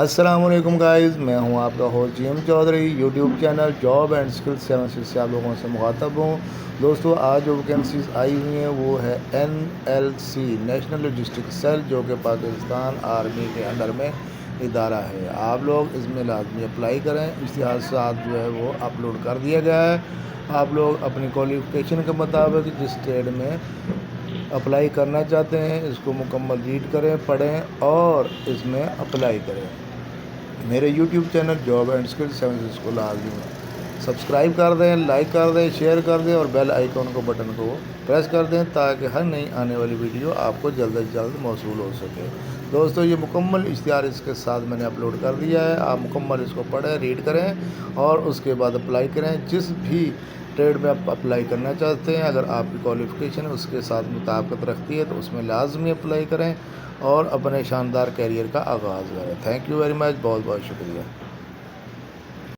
السلام علیکم گائز، میں ہوں آپ کا host G M Chaudhry. YouTube channel job and skill 7 سے آپ لوگوں سے مخاطب ہوں۔ دوستو، آج جو ویکینسیز آئی ہوئی ہیں وہ ہے NLC نیشنل لاجسٹک سیل، جو کہ پاکستان آرمی کے انڈر میں ادارہ ہے۔ آپ لوگ اس میں لازمی اپلائی کریں۔ اشتہارات جو ہے وہ اپلوڈ کر دیا گیا ہے۔ آپ لوگ اپنی کوالیفیکیشن کے مطابق جس ٹریڈ میں اپلائی کرنا چاہتے ہیں اس کو مکمل ریڈ کریں، پڑھیں اور اس میں اپلائی کریں۔ میرے YouTube channel job and skill 7 کو لازمی سبسکرائب کر دیں، لائک کر دیں، شیئر کر دیں اور بیل آئیکن کو بٹن کو پریس کر دیں تاکہ ہر نئی آنے والی ویڈیو آپ کو جلد از جلد موصول ہو سکے۔ دوستو، یہ مکمل اشتہار اس کے ساتھ میں نے اپلوڈ کر دیا ہے۔ آپ مکمل اس کو پڑھیں، ریڈ کریں اور اس کے بعد اپلائی کریں۔ جس بھی ٹریڈ میں آپ اپلائی کرنا چاہتے ہیں، اگر آپ کی کوالیفیکیشن اس کے ساتھ مطابقت رکھتی ہے تو اس میں لازمی اپلائی کریں اور اپنے شاندار کیریئر کا آغاز کریں۔ تھینک یو ویری مچ، بہت بہت شکریہ۔